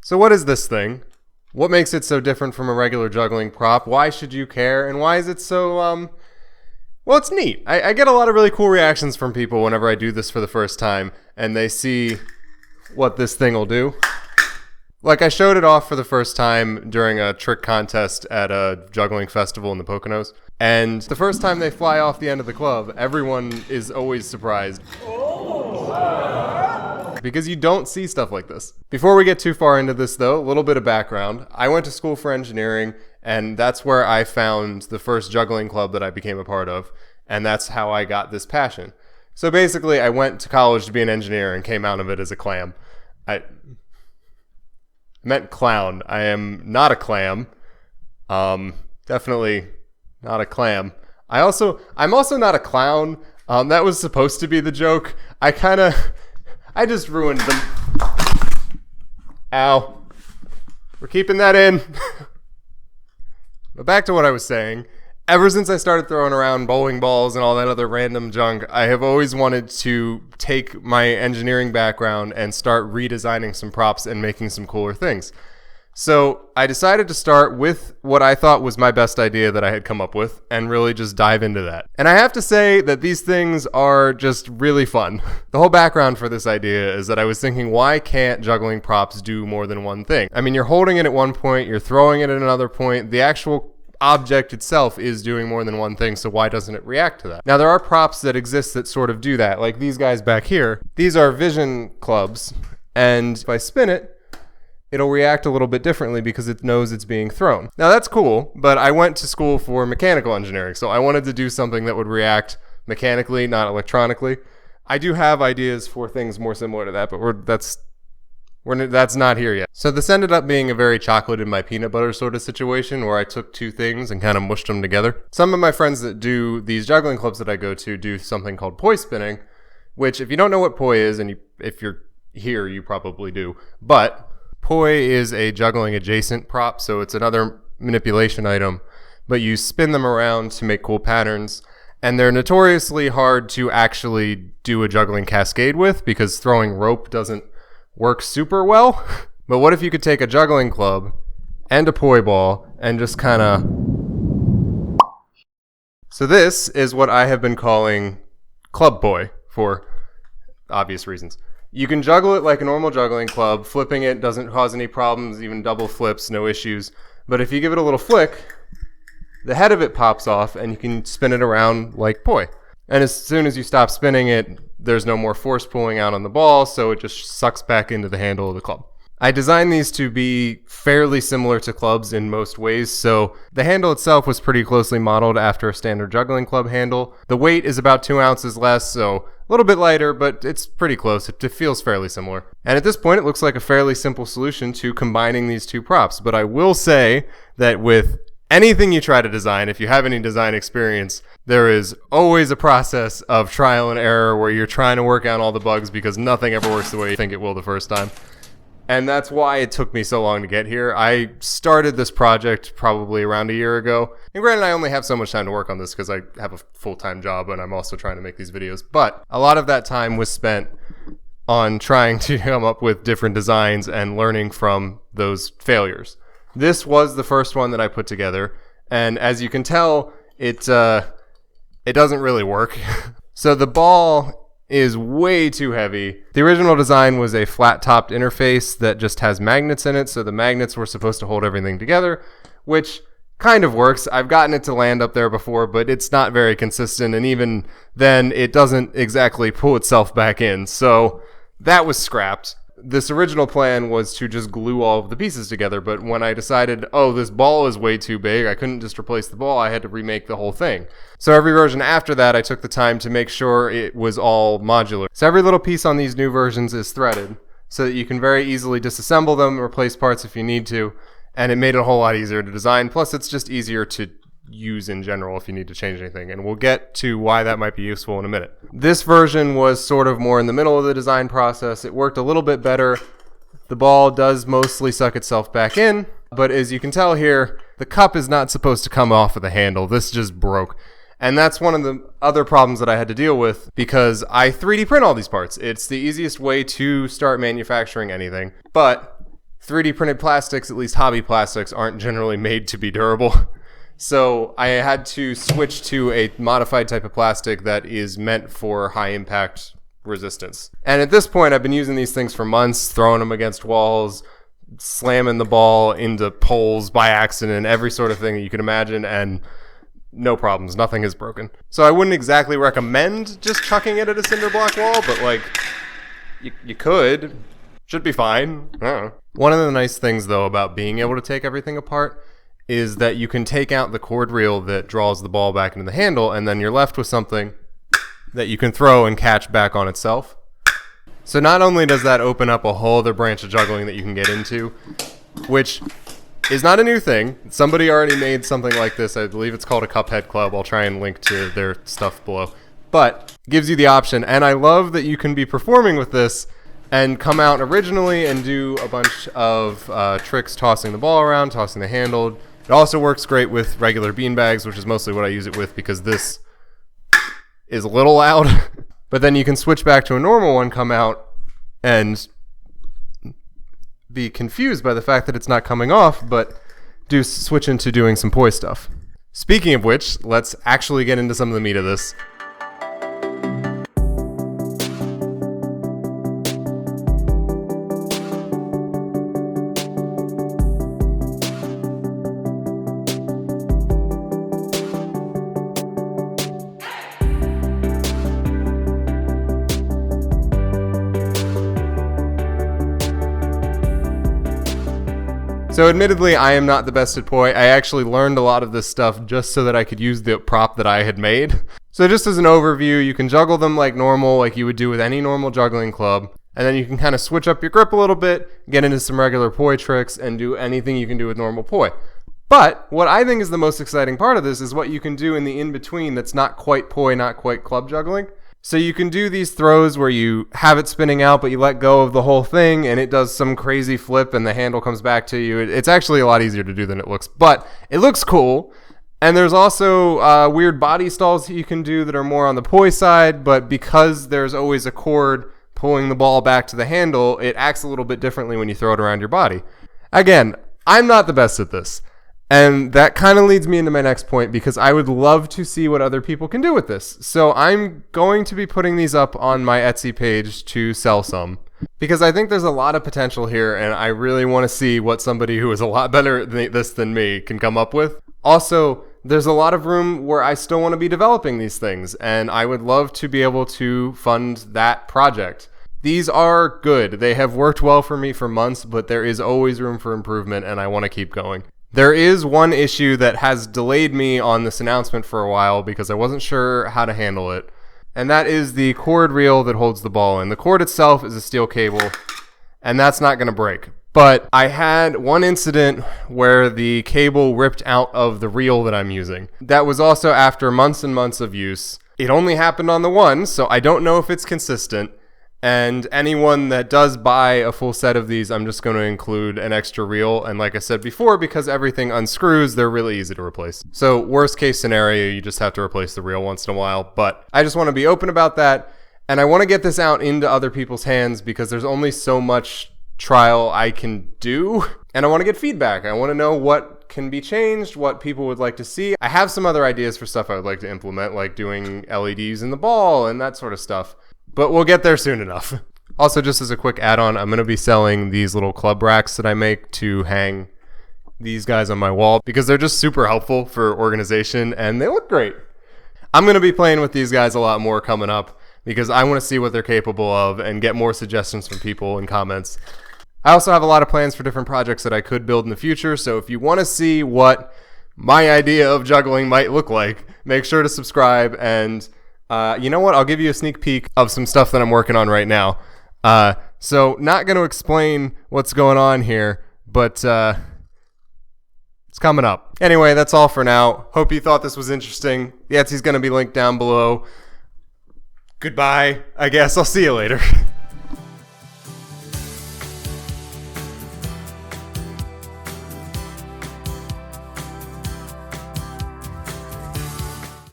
So what is this thing? What makes it so different from a regular juggling prop? Why should you care? And why is it so, well, it's neat. I get a lot of really cool reactions from people whenever I do this for the first time and they see what this thing will do. Like, I showed it off for the first time during a trick contest at a juggling festival in the Poconos. And the first time they fly off the end of the club, everyone is always surprised. Because you don't see stuff like this. Before we get too far into this, though, a little bit of background. I went to school for engineering, and that's where I found the first juggling club that I became a part of. And that's how I got this passion. So basically, I went to college to be an engineer and came out of it as a clam. I meant clown. I am not a clam. Definitely not a clam. I'm also not a clown. That was supposed to be the joke. I just ruined them. Ow. We're keeping that in. But back to what I was saying. Ever since I started throwing around bowling balls and all that other random junk, I have always wanted to take my engineering background and start redesigning some props and making some cooler things. So I decided to start with what I thought was my best idea that I had come up with and really just dive into that. And I have to say that these things are just really fun. The whole background for this idea is that I was thinking, why can't juggling props do more than one thing? I mean, you're holding it at one point, you're throwing it at another point, the actual object itself is doing more than one thing, so why doesn't it react to that? Now, there are props that exist that sort of do that, like these guys back here. These are vision clubs, and if I spin it, it'll react a little bit differently because it knows it's being thrown. Now, that's cool, but I went to school for mechanical engineering, so I wanted to do something that would react mechanically, not electronically. I do have ideas for things more similar to that, but that's not here yet. So this ended up being a very chocolate in my peanut butter sort of situation where I took two things and kind of mushed them together. Some of my friends that do these juggling clubs that I go to do something called poi spinning, which if you don't know what poi is, and if you're here, you probably do, but poi is a juggling adjacent prop, so it's another manipulation item, but you spin them around to make cool patterns, and they're notoriously hard to actually do a juggling cascade with because throwing rope doesn't work super well. But what if you could take a juggling club and a poi ball and just kind of... So this is what I have been calling Club-Poi for obvious reasons. You can juggle it like a normal juggling club. Flipping it doesn't cause any problems, even double flips, no issues. But if you give it a little flick, the head of it pops off and you can spin it around like poi. And as soon as you stop spinning it, there's no more force pulling out on the ball, so it just sucks back into the handle of the club. I designed these to be fairly similar to clubs in most ways, so the handle itself was pretty closely modeled after a standard juggling club handle. The weight is about 2 ounces less, so a little bit lighter, but it's pretty close. It feels fairly similar. And at this point, it looks like a fairly simple solution to combining these two props. But I will say that with anything you try to design, if you have any design experience, there is always a process of trial and error where you're trying to work out all the bugs because nothing ever works the way you think it will the first time. And that's why it took me so long to get here. I started this project probably around a year ago. And granted, I only have so much time to work on this because I have a full-time job and I'm also trying to make these videos. But a lot of that time was spent on trying to come up with different designs and learning from those failures. This was the first one that I put together. And as you can tell, it doesn't really work. So the ball is way too heavy. The original design was a flat-topped interface that just has magnets in it, so the magnets were supposed to hold everything together, which kind of works. I've gotten it to land up there before, but it's not very consistent, and even then, it doesn't exactly pull itself back in, so that was scrapped. This original plan was to just glue all of the pieces together, but when I decided, oh, this ball is way too big, I couldn't just replace the ball, I had to remake the whole thing. So every version after that, I took the time to make sure it was all modular. So every little piece on these new versions is threaded, so that you can very easily disassemble them, replace parts if you need to, and it made it a whole lot easier to design, plus it's just easier to use in general if you need to change anything, and we'll get to why that might be useful in a minute. This version was sort of more in the middle of the design process. It worked a little bit better. The ball does mostly suck itself back in, but as you can tell here, the cup is not supposed to come off of the handle. This just broke. And that's one of the other problems that I had to deal with because I 3D print all these parts. It's the easiest way to start manufacturing anything, but 3D printed plastics, at least hobby plastics, aren't generally made to be durable. So I had to switch to a modified type of plastic that is meant for high impact resistance. And at this point, I've been using these things for months, throwing them against walls, slamming the ball into poles by accident, every sort of thing that you can imagine, and no problems. Nothing is broken. So I wouldn't exactly recommend just chucking it at a cinder block wall, but like, you could. Should be fine. I don't know. One of the nice things, though, about being able to take everything apart is that you can take out the cord reel that draws the ball back into the handle, and then you're left with something that you can throw and catch back on itself. So not only does that open up a whole other branch of juggling that you can get into, which is not a new thing. Somebody already made something like this. I believe it's called a Cuphead Club. I'll try and link to their stuff below. But gives you the option, and I love that you can be performing with this and come out originally and do a bunch of tricks, tossing the ball around, tossing the handle. It also works great with regular beanbags, which is mostly what I use it with because this is a little loud. But then you can switch back to a normal one, come out, and be confused by the fact that it's not coming off, but switch into doing some poi stuff. Speaking of which, let's actually get into some of the meat of this. So admittedly, I am not the best at poi. I actually learned a lot of this stuff just so that I could use the prop that I had made. So just as an overview, you can juggle them like normal, like you would do with any normal juggling club. And then you can kind of switch up your grip a little bit, get into some regular poi tricks, and do anything you can do with normal poi. But what I think is the most exciting part of this is what you can do in the in-between that's not quite poi, not quite club juggling. So you can do these throws where you have it spinning out, but you let go of the whole thing, and it does some crazy flip, and the handle comes back to you. It's actually a lot easier to do than it looks, but it looks cool. And there's also weird body stalls that you can do that are more on the poi side, but because there's always a cord pulling the ball back to the handle, it acts a little bit differently when you throw it around your body. Again, I'm not the best at this. And that kind of leads me into my next point because I would love to see what other people can do with this. So I'm going to be putting these up on my Etsy page to sell some because I think there's a lot of potential here and I really want to see what somebody who is a lot better at this than me can come up with. Also, there's a lot of room where I still want to be developing these things and I would love to be able to fund that project. These are good. They have worked well for me for months, but there is always room for improvement and I want to keep going. There is one issue that has delayed me on this announcement for a while because I wasn't sure how to handle it, and that is the cord reel that holds the ball in. The cord itself is a steel cable, and that's not going to break. But I had one incident where the cable ripped out of the reel that I'm using. That was also after months and months of use. It only happened on the one, so I don't know if it's consistent. And anyone that does buy a full set of these, I'm just going to include an extra reel. And like I said before, because everything unscrews, they're really easy to replace. So worst case scenario, you just have to replace the reel once in a while. But I just want to be open about that. And I want to get this out into other people's hands because there's only so much trial I can do. And I want to get feedback. I want to know what can be changed, what people would like to see. I have some other ideas for stuff I would like to implement, like doing LEDs in the ball and that sort of stuff. But we'll get there soon enough. Also, just as a quick add-on, I'm going to be selling these little club racks that I make to hang these guys on my wall because they're just super helpful for organization and they look great. I'm going to be playing with these guys a lot more coming up because I want to see what they're capable of and get more suggestions from people in comments. I also have a lot of plans for different projects that I could build in the future, so if you want to see what my idea of juggling might look like, make sure to subscribe and you know what? I'll give you a sneak peek of some stuff that I'm working on right now. So not going to explain what's going on here, but it's coming up. Anyway, that's all for now. Hope you thought this was interesting. The Etsy's going to be linked down below. Goodbye. I guess I'll see you later.